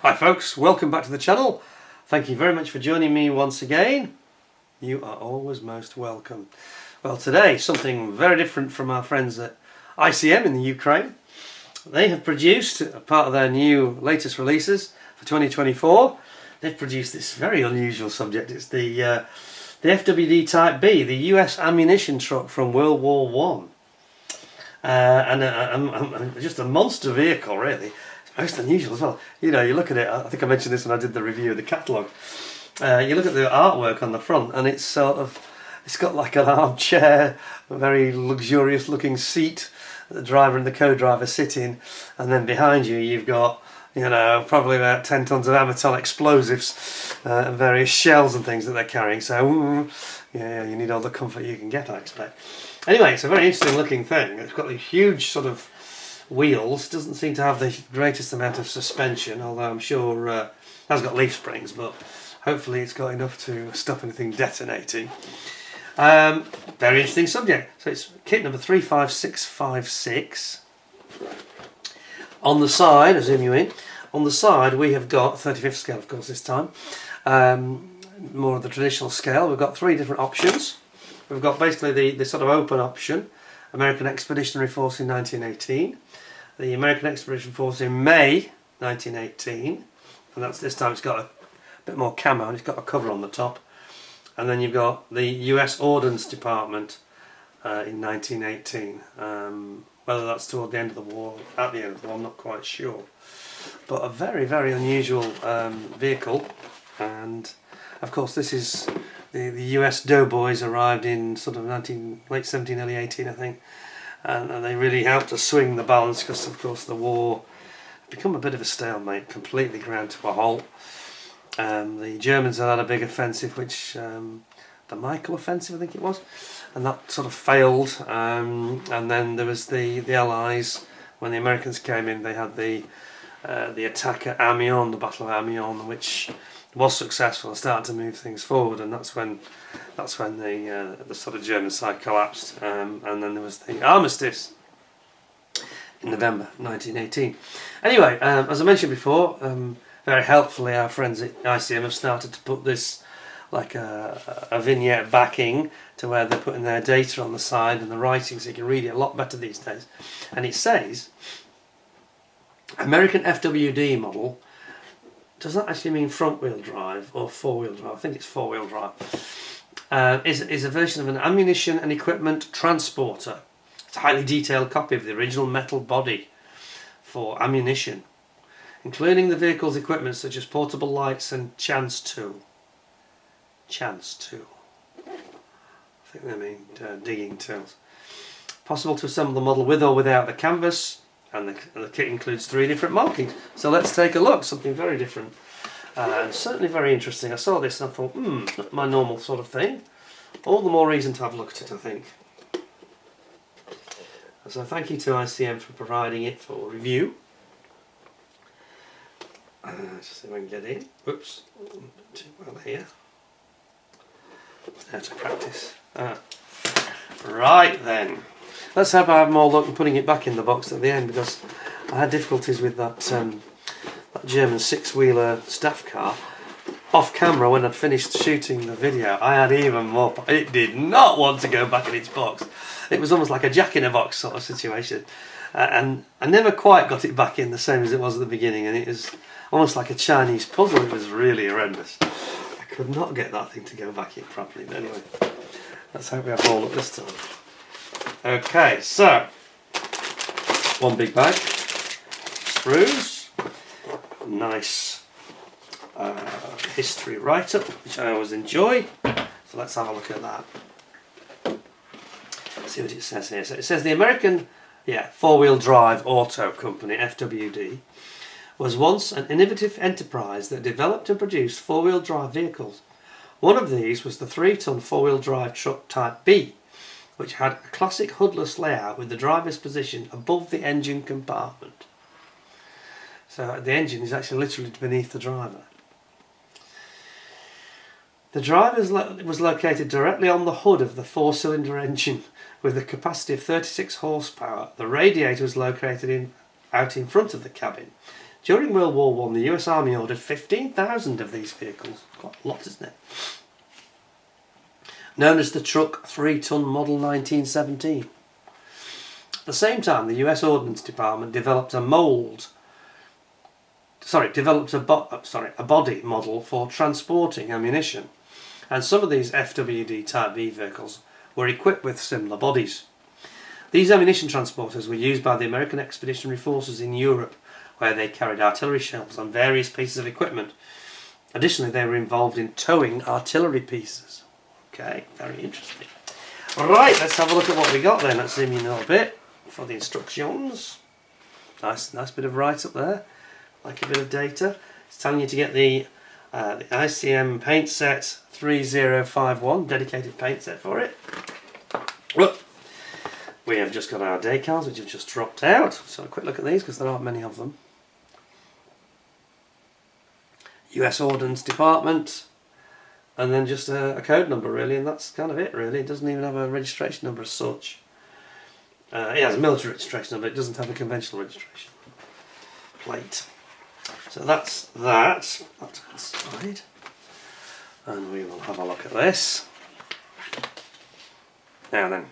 Hi folks, welcome back to the channel. Thank you very much for joining me once again. You are always most welcome. Well, today something very different from our friends at ICM in the Ukraine. They have produced, a part of their new latest releases for 2024, they've produced this very unusual subject. It's the FWD Type B, the US ammunition truck from World War One. And just a monster vehicle, really. Most unusual as well. You know, you look at it, I think I mentioned this when I did the review of the catalogue. You look at the artwork on the front and it's got like an armchair, a very luxurious looking seat, the driver and the co-driver sit in, and then behind you you've got, you know, probably about 10 tons of Amaton explosives and various shells and things that they're carrying. So, yeah, you need all the comfort you can get, I expect. Anyway, it's a very interesting looking thing. It's got a huge sort of wheels, doesn't seem to have the greatest amount of suspension, although I'm sure it has got leaf springs, but hopefully it's got enough to stop anything detonating. Very interesting subject. So it's kit number 35656. On the side, I zoom you in, on the side we have got 35th scale, of course, this time. More of the traditional scale. We've got three different options. We've got basically the sort of open option, American Expeditionary Force in 1918, the American Expeditionary Force in May 1918, and that's this time it's got a bit more camo and it's got a cover on the top, and then you've got the US Ordnance Department in 1918. Whether that's toward the end of the war, at the end of the war, I'm not quite sure, but a very, very unusual vehicle. And of course this is the US doughboys arrived in sort of late 17, early 18, I think, and they really helped to swing the balance because, of course, the war had become a bit of a stalemate, completely ground to a halt. The Germans had a big offensive, which the Michael offensive, I think it was, and that sort of failed. And then there was the Allies. When the Americans came in, they had the attack at Amiens, the Battle of Amiens, which was successful and started to move things forward, and that's when the sort of German side collapsed, and then there was the armistice in November 1918. Anyway, as I mentioned before, very helpfully our friends at ICM have started to put this like a vignette backing to where they're putting their data on the side and the writing, so you can read it a lot better these days. And it says American FWD model. Does that actually mean front wheel drive or four wheel drive? I think it's four wheel drive. Is a version of an ammunition and equipment transporter. It's a highly detailed copy of the original metal body for ammunition, including the vehicle's equipment such as portable lights and chance tool. Chance tool. I think they mean digging tools. Possible to assemble the model with or without the canvas. And the kit includes three different markings. So let's take a look. Something very different. And certainly very interesting. I saw this and I thought, not my normal sort of thing. All the more reason to have a look at it, I think. So thank you to ICM for providing it for review. Let's see if I can get in. Whoops. Not too well here. How to practice. Right then. Let's hope I have more luck in putting it back in the box at the end, because I had difficulties with that German six-wheeler staff car. Off camera, when I'd finished shooting the video, I had even more. It did not want to go back in its box. It was almost like a jack-in-a-box sort of situation. And I never quite got it back in the same as it was at the beginning, and it was almost like a Chinese puzzle. It was really horrendous. I could not get that thing to go back in properly. But anyway, let's hope we have more luck this time. Okay, so one big bag, sprues, nice history write-up, which I always enjoy. So let's have a look at that. See what it says here. So it says the American four-wheel drive auto company, FWD, was once an innovative enterprise that developed and produced four-wheel drive vehicles. One of these was the 3-ton four-wheel drive truck Type B, which had a classic hoodless layout with the driver's position above the engine compartment. So the engine is actually literally beneath the driver. The driver was located directly on the hood of the four-cylinder engine with a capacity of 36 horsepower. The radiator was located out in front of the cabin. During World War One, the US Army ordered 15,000 of these vehicles. Quite a lot, isn't it? Known as the Truck 3-ton Model 1917. At the same time, the US Ordnance Department developed a body model for transporting ammunition, and some of these FWD Type B vehicles were equipped with similar bodies. These ammunition transporters were used by the American Expeditionary Forces in Europe, where they carried artillery shells and various pieces of equipment. Additionally, they were involved in towing artillery pieces. Okay, very interesting. Right, let's have a look at what we got then. Let's zoom in a little bit for the instructions. Nice bit of write-up there. Like a bit of data. It's telling you to get the ICM paint set 3051, dedicated paint set for it. Look, we have just got our decals, which have just dropped out. So a quick look at these, because there aren't many of them. US Ordnance Department, and then just a code number really, and that's kind of it really. It doesn't even have a registration number as such. It has a military registration number, it doesn't have a conventional registration plate. So that's that. That's inside. And we will have a look at this. Now then.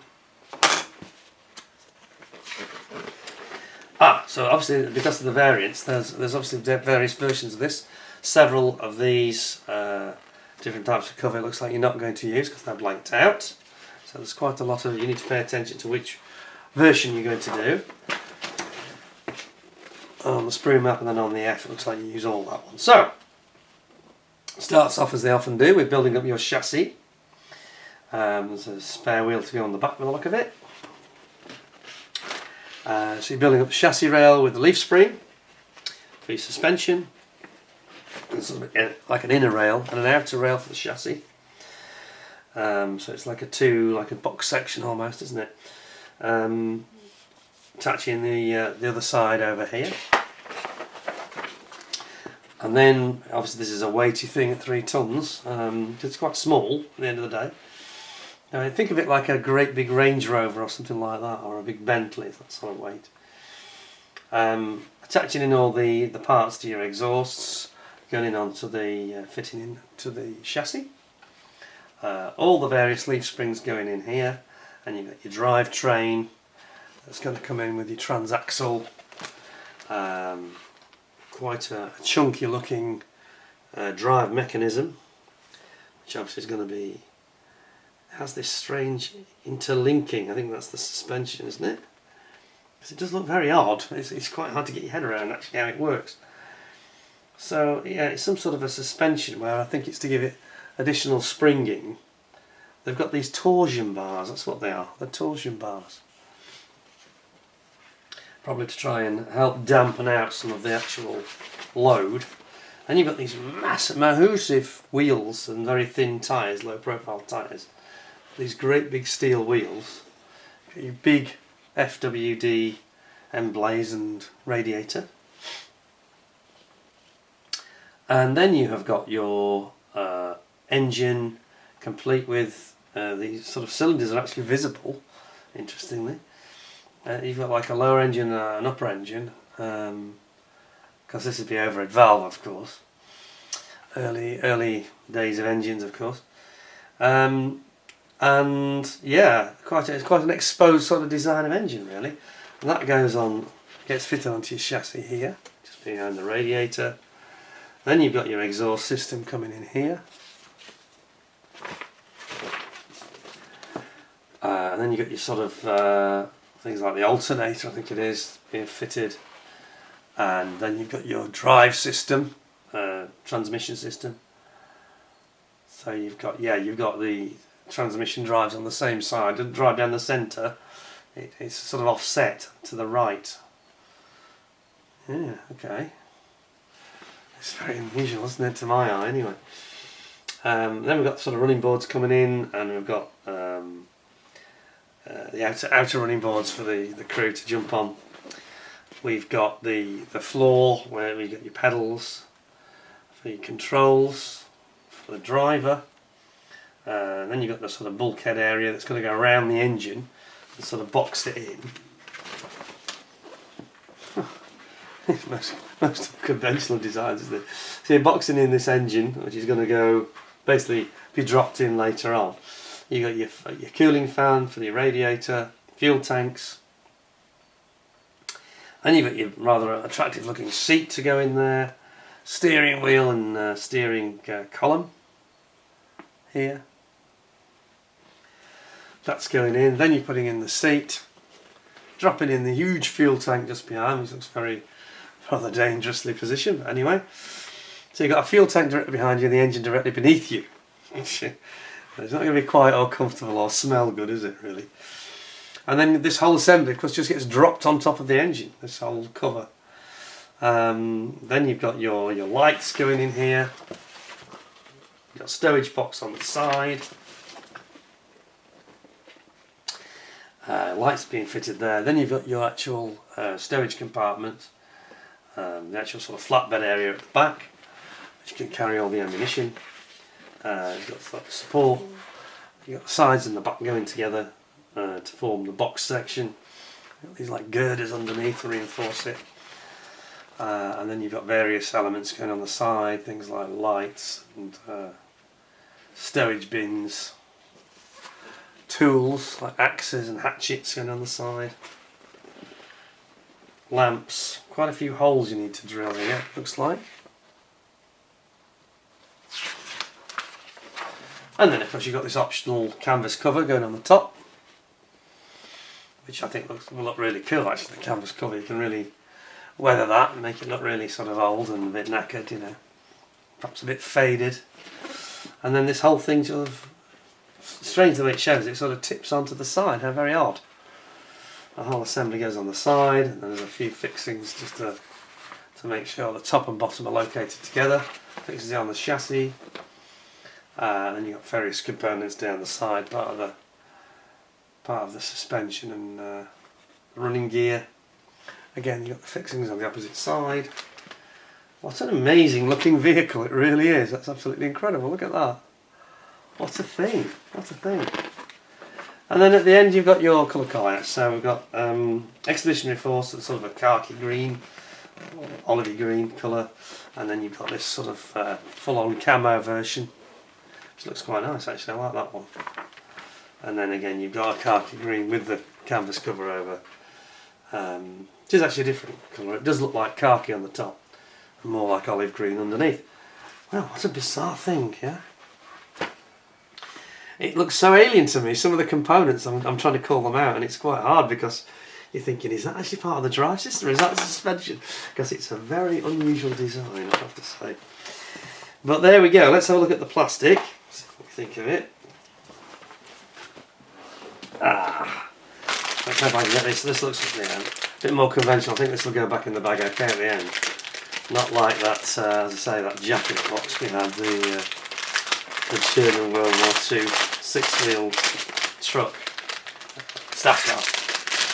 So obviously because of the variants, there's obviously various versions of this. Several of these different types of cover it looks like you're not going to use because they're blanked out. So there's quite a lot of, you need to pay attention to which version you're going to do. On the Sprue map and then on the F it looks like you use all that one. So, starts off as they often do with building up your chassis. There's a spare wheel to go on the back with the look of it. So you're building up the chassis rail with the leaf spring for your suspension. There's like an inner rail and an outer rail for the chassis. So it's like a box section almost, isn't it? Attaching the other side over here. And then obviously this is a weighty thing at 3 tons. It's quite small at the end of the day. Think of it like a great big Range Rover or something like that, or a big Bentley, that sort of weight. Attaching in all the parts to your exhausts, going in onto the fitting into the chassis. All the various leaf springs going in here, and you've got your drive train that's going to come in with your transaxle. Quite a chunky looking drive mechanism, which obviously is going to be, has this strange interlinking. I think that's the suspension, isn't it? Because it does look very odd. It's quite hard to get your head around actually how it works. So yeah, it's some sort of a suspension where I think it's to give it additional springing. They've got these torsion bars, that's what they are, the torsion bars. Probably to try and help dampen out some of the actual load. And you've got these massive wheels and very thin tyres, low profile tyres. These great big steel wheels. Got your big FWD emblazoned radiator. And then you have got your engine complete with these sort of cylinders are actually visible, interestingly. You've got like a lower engine and an upper engine, because this would be overhead valve, of course. Early days of engines, of course. And yeah, it's quite an exposed sort of design of engine, really. And that gets fitted onto your chassis here, just behind the radiator. Then you've got your exhaust system coming in here. And then you've got your sort of things like the alternator, I think it is, being fitted. And then you've got your drive system, transmission system. So you've got the transmission drives on the same side. The drive down the centre, it's sort of offset to the right. Yeah, okay. It's very unusual, isn't it, to my eye, anyway. Then we've got sort of running boards coming in, and we've got the outer running boards for the crew to jump on. We've got the floor where we get your pedals for your controls for the driver. Then you've got the sort of bulkhead area that's going to go around the engine and sort of box it in. It's most most conventional designs, isn't it? So you're boxing in this engine, which is going to go basically be dropped in later on. You got your cooling fan for your radiator, fuel tanks, and you've got your rather attractive looking seat to go in there, steering wheel and steering column here. That's going in. Then you're putting in the seat, dropping in the huge fuel tank just behind, which looks very rather dangerously positioned, but anyway. So you've got a fuel tank directly behind you and the engine directly beneath you. It's not going to be quite or comfortable or smell good, is it, really? And then this whole assembly, of course, just gets dropped on top of the engine, this whole cover. Then you've got your lights going in here. You've got a stowage box on the side. Lights being fitted there. Then you've got your actual stowage compartment, the actual sort of flatbed area at the back, which can carry all the ammunition. You've got support. You've got the sides and the back going together to form the box section. You've got these like girders underneath to reinforce it. And then you've got various elements going on the side, things like lights and stowage bins. Tools like axes and hatchets going on the side. Lamps. Quite a few holes you need to drill here, looks like. And then of course you've got this optional canvas cover going on the top, which I think will look really cool actually. The canvas cover, you can really weather that and make it look really sort of old and a bit knackered, you know, perhaps a bit faded. And then this whole thing sort of, strange the way it shows, it sort of tips onto the side. How very odd. The whole assembly goes on the side, and there's a few fixings just to make sure the top and bottom are located together. Fixings on the chassis. Then you've got various components down the side, part of the suspension and the running gear. Again, you've got the fixings on the opposite side. What an amazing looking vehicle it really is. That's absolutely incredible. Look at that. What a thing. What a thing. And then at the end you've got your colour call-outs. So we've got Expeditionary Force, that's sort of a khaki green, olivey green colour. And then you've got this sort of full-on camo version, which looks quite nice actually. I like that one. And then again you've got a khaki green with the canvas cover over. It is actually a different colour. It does look like khaki on the top, and more like olive green underneath. Well, what a bizarre thing, yeah? It looks so alien to me. Some of the components, I'm trying to call them out, and it's quite hard because you're thinking, is that actually part of the drive system, or is that the suspension? Because it's a very unusual design, I have to say. But there we go. Let's have a look at the plastic. See what we think of it. Let's hope I can get this. This looks a bit more conventional. I think this will go back in the bag okay at the end. Not like that, as I say, that jacket box we had, the German World War II six-wheel truck staff car.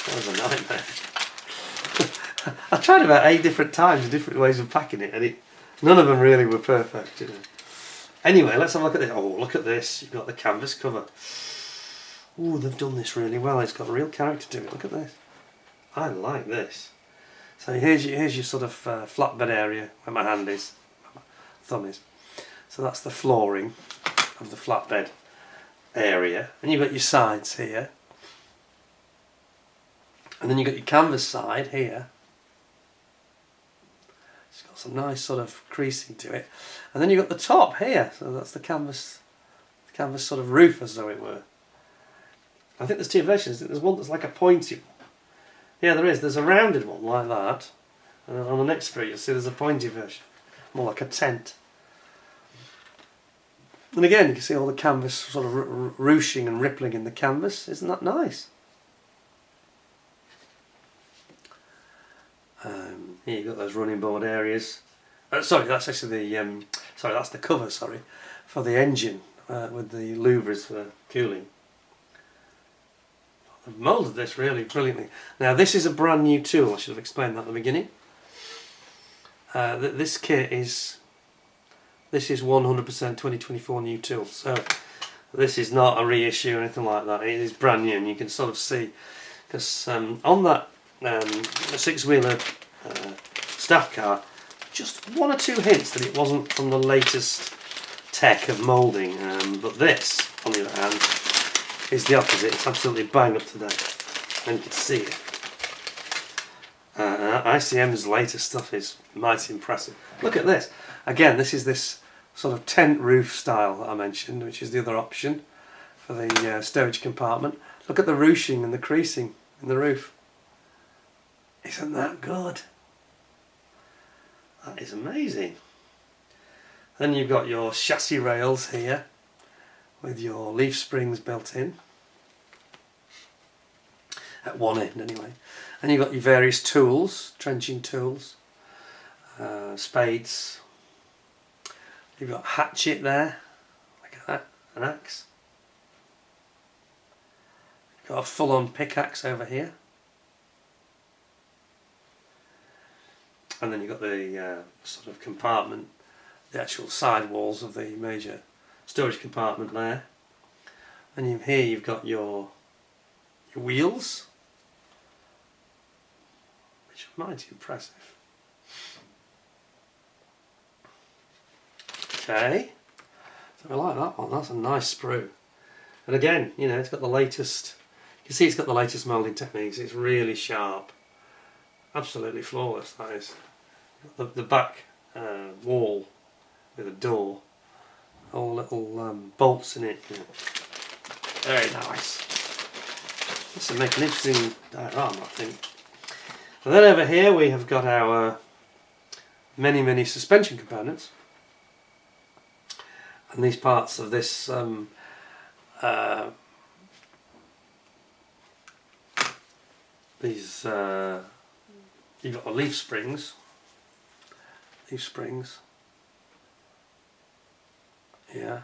That was a nightmare. I tried about 8 different times, different ways of packing it, and none of them really were perfect, you know. Anyway, let's have a look at this. Oh, look at this. You've got the canvas cover. Oh, they've done this really well. It's got a real character to it. Look at this. I like this. So here's your sort of flatbed area where my hand is, where my thumb is. So that's the flooring of the flatbed area, and you've got your sides here, and then you've got your canvas side here. It's got some nice sort of creasing to it, and then you've got the top here. So that's the canvas sort of roof, as though it were. I think there's 2 versions. There's one that's like a pointy one. Yeah, there is. There's a rounded one like that, and on the next Sprue you'll see there's a pointy version, more like a tent. And again, you can see all the canvas sort of ruching and rippling in the canvas. Isn't that nice? Here you've got those running board areas. Sorry, that's actually the that's the cover. Sorry, for the engine with the louvers for cooling. I've moulded this really brilliantly. Now this is a brand new tool. I should have explained that at the beginning. This kit is. This is 100% 2024 new tool, so this is not a reissue or anything like that. It is brand new, and you can sort of see, because on that 6-wheeler staff car, just one or two hints that it wasn't from the latest tech of moulding, but this, on the other hand, is the opposite. It's absolutely bang up to date, and you can see it. ICM's latest stuff is mighty impressive. Look at this. Again, this is this sort of tent roof style that I mentioned, which is the other option for the stowage compartment. Look at the ruching and the creasing in the roof. Isn't that good? That is amazing. Then you've got your chassis rails here with your leaf springs built in. At one end anyway. And you've got your various tools, trenching tools, spades. You've got hatchet there, look at that, an axe. You've got a full-on pickaxe over here. And then you've got the sort of compartment, the actual side walls of the major storage compartment there. And here you've got your wheels, which are mighty impressive. Okay, so I like that one. That's a nice sprue. And again, you know, it's got the latest. You can see it's got the latest moulding techniques. It's really sharp, absolutely flawless. That is. The back wall with a door, all little bolts in it. You know. Very nice. This will make an interesting diorama, I think. And then over here we have got our many suspension components. And these parts of this you've got the leaf springs, yeah,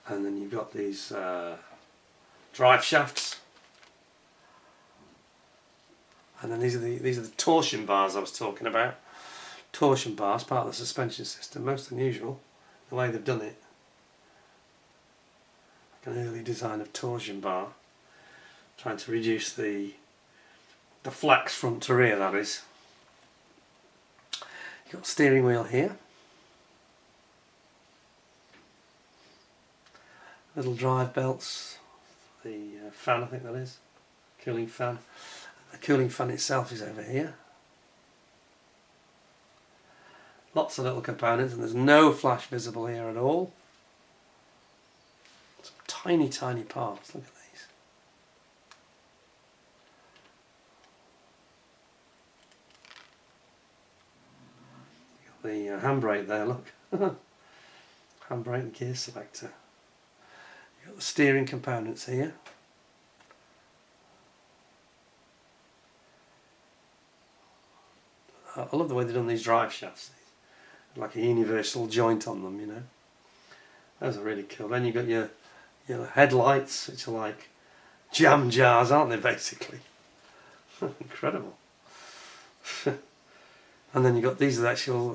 and then you've got these drive shafts, and then these are the torsion bars I was talking about. Torsion bars, part of the suspension system, most unusual the way they've done it. Like an early design of torsion bar, trying to reduce the flex front to rear, that is. You've got a steering wheel here, little drive belts, the fan, I think that is, cooling fan. The cooling fan itself is over here. Lots of little components, and there's no flash visible here at all. Some tiny parts, look at these. You've got the handbrake there, look. Handbrake and gear selector. You've got the steering components here. I love the way they've done these drive shafts. Like a universal joint on them, you know. Those are really cool. Then you've got your headlights, which are like jam jars, aren't they, basically? Incredible. And then you've got, these are the actual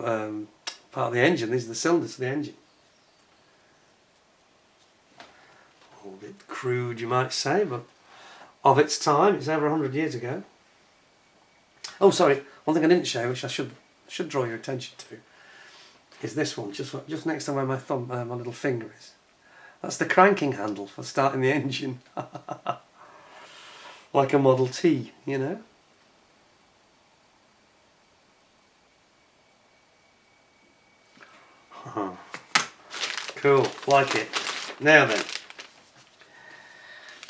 part of the engine. These are the cylinders of the engine. A bit crude, you might say, but of its time. It's over 100 years ago. Oh, sorry, one thing I didn't show, which I should draw your attention to, is this one, just next to where my thumb, my little finger is. That's the cranking handle for starting the engine. Like a Model T, you know. Cool, like it. Now then.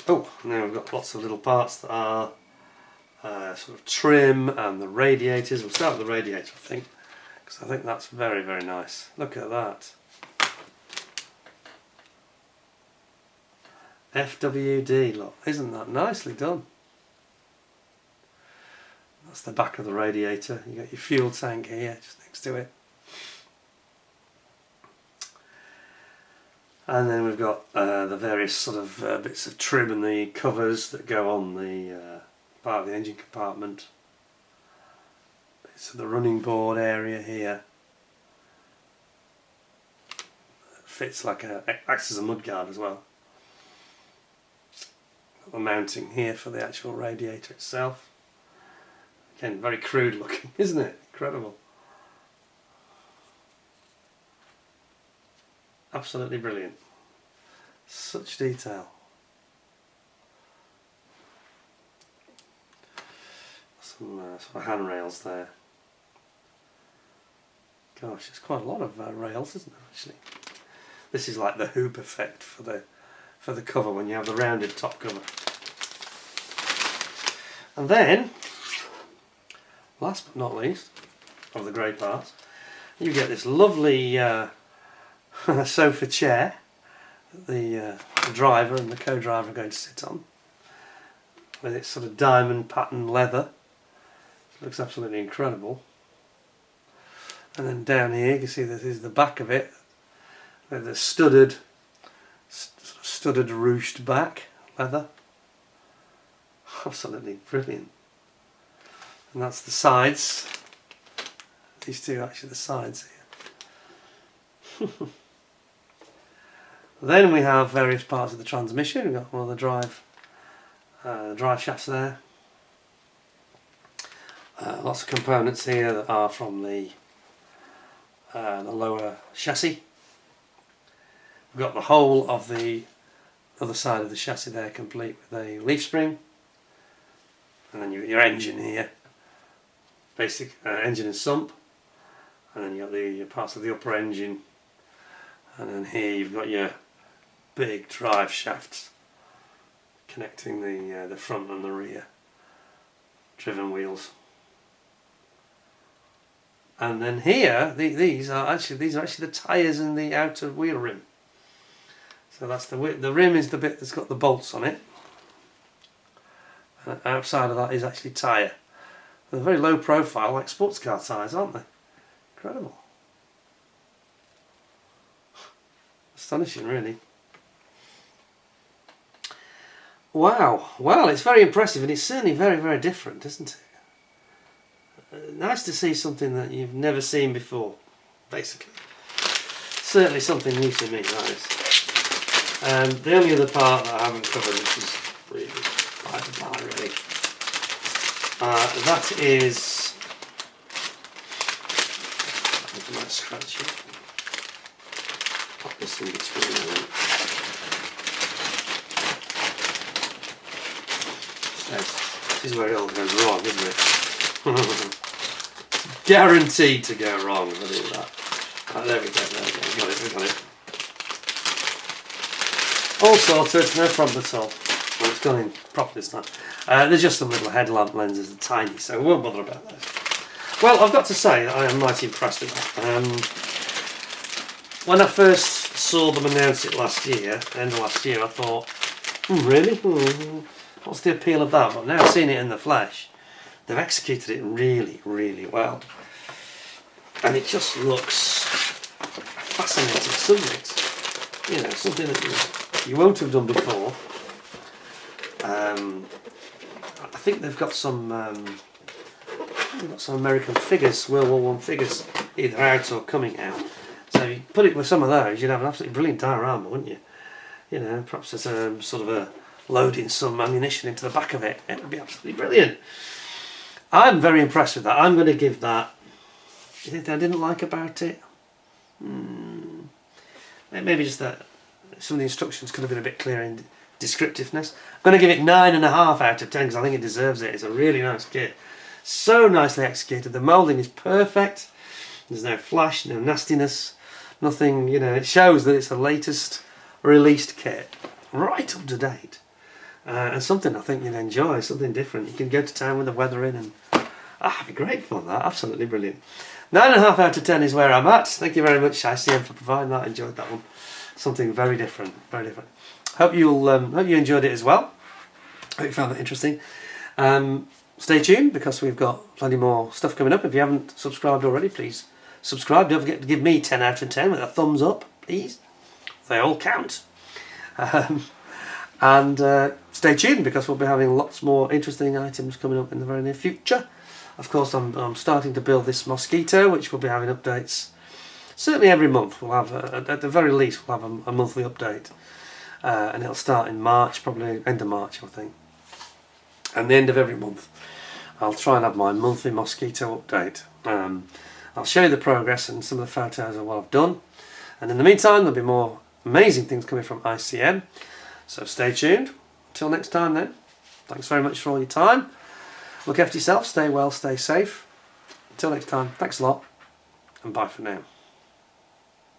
Oh, now we've got lots of little parts that are sort of trim, and the radiators. We'll start with the radiator, I think. I think that's very nice. Look at that. FWD, look, isn't that nicely done? That's the back of the radiator. You got your fuel tank here, just next to it. And then we've got the various sort of bits of trim and the covers that go on the part of the engine compartment. So the running board area here fits like acts as a mudguard as well. The mounting here for the actual radiator itself. Again, very crude looking, isn't it? Incredible. Absolutely brilliant. Such detail. Some sort of handrails there. Gosh, there's quite a lot of rails, isn't there, actually? This is like the hoop effect for the cover when you have the rounded top cover. And then, last but not least, of the grey parts, you get this lovely sofa chair that the driver and the co-driver are going to sit on, with its sort of diamond pattern leather. It looks absolutely incredible. And then down here you can see this is the back of it, with the studded ruched back leather. Absolutely brilliant. And that's the sides. These two are actually the sides here. Then we have various parts of the transmission. We've got one of the drive shafts there. Lots of components here that are from the lower chassis. We've got the whole of the other side of the chassis there complete with a leaf spring. And then you've got your engine here. Basic engine and sump. And then you've got the parts of the upper engine. And then here you've got your big drive shafts connecting the front and the rear driven wheels. And then here, these are actually the tyres and the outer wheel rim. So that's the rim is the bit that's got the bolts on it. And outside of that is actually tyre. They're very low profile, like sports car tyres, aren't they? Incredible. Astonishing, really. Wow. Well, it's very impressive, and it's certainly very, very different, isn't it? Nice to see something that you've never seen before, basically. Certainly something new to me, that is. And the only other part that I haven't covered, which is really by the by, really, that is... I might scratch it. Pop this in between them. This is where it all goes wrong, isn't it? Guaranteed to go wrong if I do that. Right, there we go, we got it. All sorted, no problem at all. Well, it's gone in proper this time. There's just some little headlamp lenses, they're tiny, so we won't bother about those. Well, I've got to say that I am mighty impressed with that. When I first saw them announce it last year, end of last year, I thought, really? What's the appeal of that? But now seeing it in the flesh, they've executed it really, really well. And it just looks a fascinating subject. You know, something that you won't have done before. I think they've got some American figures, World War I figures, either out or coming out. So if you put it with some of those, you'd have an absolutely brilliant diorama, wouldn't you? You know, perhaps as a sort of a loading some ammunition into the back of it. It would be absolutely brilliant. I'm very impressed with that. I'm going to give that... Anything I didn't like about it? Maybe just that some of the instructions could have been a bit clearer in descriptiveness. I'm going to give it 9.5 out of 10 because I think it deserves it. It's a really nice kit. So nicely executed. The moulding is perfect. There's no flash, no nastiness, nothing, you know. It shows that it's the latest released kit. Right up to date. And something I think you'd enjoy, something different. You can go to town with the weather in and it'd be great fun, that. Absolutely brilliant. 9.5 out of 10 is where I'm at. Thank you very much, ICM, for providing that. I enjoyed that one. Something very different, very different. Hope you enjoyed it as well. Hope you found that interesting. Stay tuned because we've got plenty more stuff coming up. If you haven't subscribed already, please subscribe. Don't forget to give me 10 out of 10 with a thumbs up, please. They all count. And stay tuned because we'll be having lots more interesting items coming up in the very near future. Of course, I'm starting to build this Mosquito, which will be having updates certainly every month. We'll have, at the very least, we'll have a monthly update. And it'll start in March, probably end of March, I think. And the end of every month. I'll try and have my monthly mosquito update. I'll show you the progress and some of the photos of what I've done. And in the meantime, there'll be more amazing things coming from ICM. So stay tuned. Until next time then. Thanks very much for all your time. Look after yourself, stay well, stay safe. Until next time, thanks a lot, and bye for now.